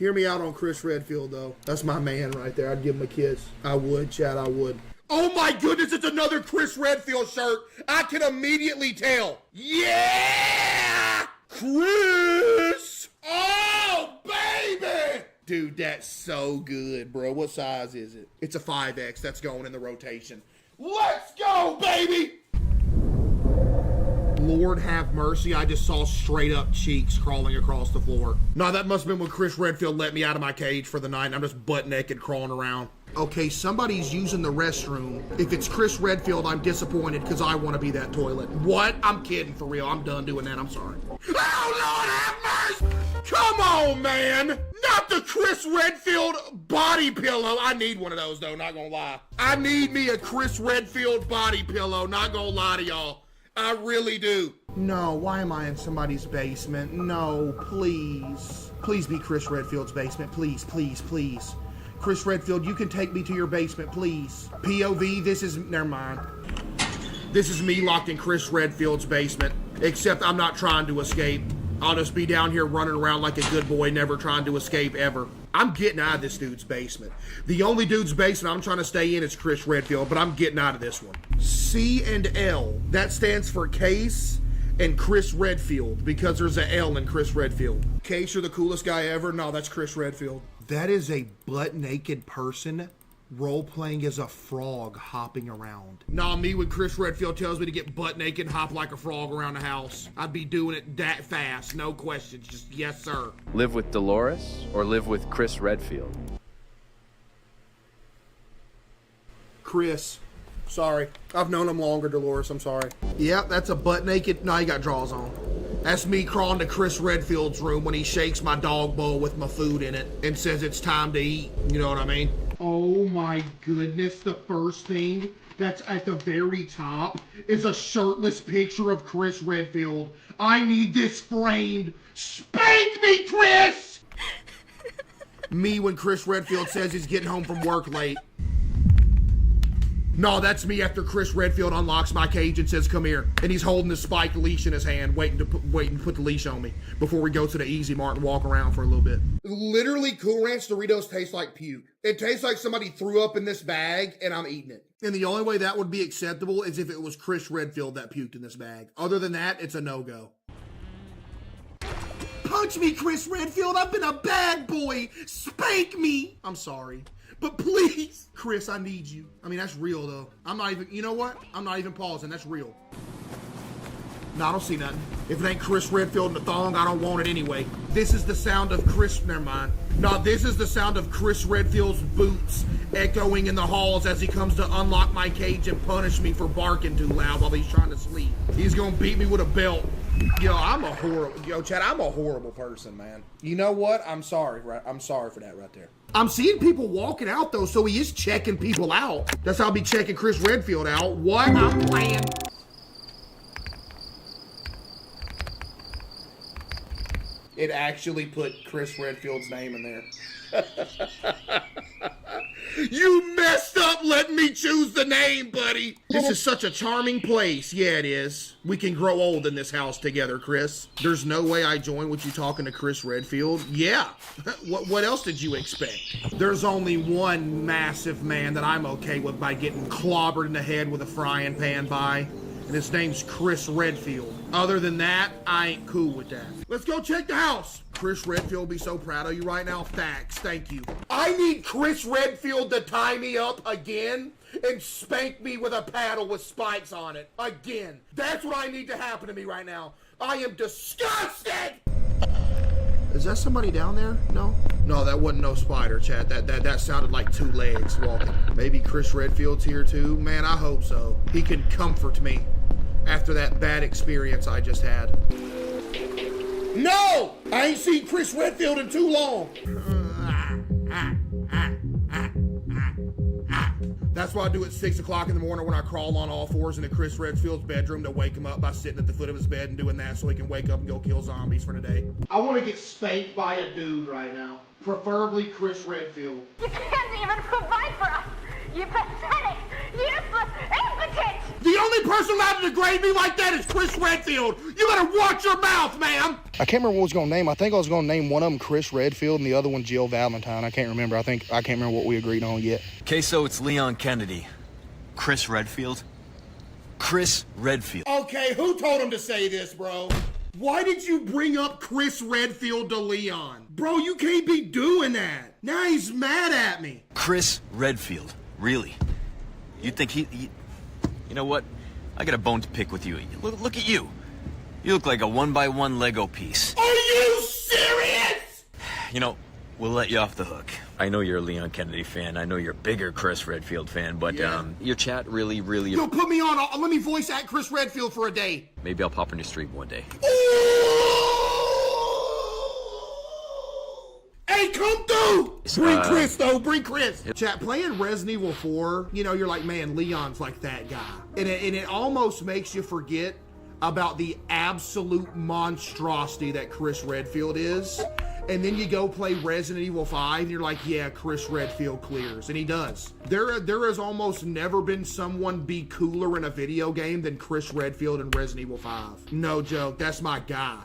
Hear me out on Chris Redfield, though. That's my man right there. I'd give him a kiss. I would, Chad, I would. Oh my goodness, it's another Chris Redfield shirt. I can immediately tell. Yeah! Chris! Oh, baby! Dude, that's so good, bro. What size is it? It's a 5X. That's going in the rotation. Let's go, baby! Lord have mercy, I just saw straight up cheeks crawling across the floor. No, that must have been when Chris Redfield let me out of my cage for the night and I'm just butt naked crawling around. Okay, somebody's using the restroom. If it's Chris Redfield, I'm disappointed because I want to be that toilet. What? I'm kidding, for real. I'm done doing that. I'm sorry. Oh, Lord have mercy! Come on, man! Not the Chris Redfield body pillow. I need one of those, though, not gonna lie. I need me a Chris Redfield body pillow, not gonna lie to y'all. I really do. No, why am I in somebody's basement? No, please. Please be Chris Redfield's basement. Please, please, please. Chris Redfield, you can take me to your basement, please. POV, this is, never mind. This is me locked in Chris Redfield's basement, except I'm not trying to escape. I'll just be down here running around like a good boy, never trying to escape ever. I'm getting out of this dude's basement. The only dude's basement I'm trying to stay in is Chris Redfield, but I'm getting out of this one. C and L, that stands for Case and Chris Redfield, because there's an L in Chris Redfield. Case, you're the coolest guy ever? No, that's Chris Redfield. That is a butt-naked person role-playing as a frog hopping around. Nah, me when Chris Redfield tells me to get butt-naked and hop like a frog around the house, I'd be doing it that fast, no questions, just yes, sir. Live with Dolores or live with Chris Redfield? Chris. Sorry. I've known him longer, Dolores, I'm sorry. Yep, that's a butt-naked, no, he got drawers on. That's me crawling to Chris Redfield's room when he shakes my dog bowl with my food in it and says it's time to eat. You know what I mean? Oh my goodness, the first thing that's at the very top is a shirtless picture of Chris Redfield. I need this framed. Spank me, Chris! Me when Chris Redfield says he's getting home from work late. No, that's me after Chris Redfield unlocks my cage and says, come here. And he's holding the spiked leash in his hand, waiting to put the leash on me before we go to the Easy Mart and walk around for a little bit. Literally, Cool Ranch Doritos taste like puke. It tastes like somebody threw up in this bag and I'm eating it. And the only way that would be acceptable is if it was Chris Redfield that puked in this bag. Other than that, it's a no-go. Punch me, Chris Redfield. I've been a bad boy. Spank me. I'm sorry. But please, Chris, I need you. I mean, that's real, though. I'm not even, you know what? I'm not even pausing. That's real. No, I don't see nothing. If it ain't Chris Redfield in the thong, I don't want it anyway. This is the sound of Chris, never mind. No, this is the sound of Chris Redfield's boots echoing in the halls as he comes to unlock my cage and punish me for barking too loud while he's trying to sleep. He's gonna beat me with a belt. Yo, Chad, I'm a horrible person, man. You know what? I'm sorry, right? I'm sorry for that right there. I'm seeing people walking out, though, so he is checking people out. That's how I'll be checking Chris Redfield out. What? I'm playing. It actually put Chris Redfield's name in there. You messed up letting me choose the name, buddy. This is such a charming place. Yeah, it is. We can grow old in this house together, Chris. There's no way I join with you talking to Chris Redfield. Yeah. What else did you expect? There's only one massive man that I'm okay with by getting clobbered in the head with a frying pan by. And his name's Chris Redfield. Other than that, I ain't cool with that. Let's go check the house. Chris Redfield will be so proud of you right now. Facts, thank you. I need Chris Redfield to tie me up again and spank me with a paddle with spikes on it. Again. That's what I need to happen to me right now. I am disgusted! Is that somebody down there? No? No, that wasn't no spider, chat. That sounded like two legs walking. Maybe Chris Redfield's here too? Man, I hope so. He can comfort me after that bad experience I just had. No! I ain't seen Chris Redfield in too long. That's what I do at 6 o'clock in the morning when I crawl on all fours into Chris Redfield's bedroom to wake him up by sitting at the foot of his bed and doing that so he can wake up and go kill zombies for the day. I want to get spanked by a dude right now. Preferably Chris Redfield. You can't even provide for us! You pathetic, useless, impotent! The only person allowed to degrade me like that is Chris Redfield. You better watch your mouth, ma'am. I can't remember what I was going to name. I think I was going to name one of them Chris Redfield and the other one Jill Valentine. I can't remember. I can't remember what we agreed on yet. CaseOh, it's Leon Kennedy. Chris Redfield? Chris Redfield. Okay, who told him to say this, bro? Why did you bring up Chris Redfield to Leon? Bro, you can't be doing that. Now he's mad at me. Chris Redfield. Really? You think he... You know what? I got a bone to pick with you. Look at you. You look like a 1x1 Lego piece. Are you serious? You know, we'll let you off the hook. I know you're a Leon Kennedy fan. I know you're a bigger Chris Redfield fan, but your chat really... Yo, put me on. Let me voice act Chris Redfield for a day. Maybe I'll pop in your stream one day. Hey, come through! Bring Chris, though. Bring Chris. Chat, playing Resident Evil 4, you know, you're like, man, Leon's like that guy. And it almost makes you forget about the absolute monstrosity that Chris Redfield is. And then you go play Resident Evil 5, and you're like, yeah, Chris Redfield clears. And he does. There has almost never been someone be cooler in a video game than Chris Redfield in Resident Evil 5. No joke. That's my guy.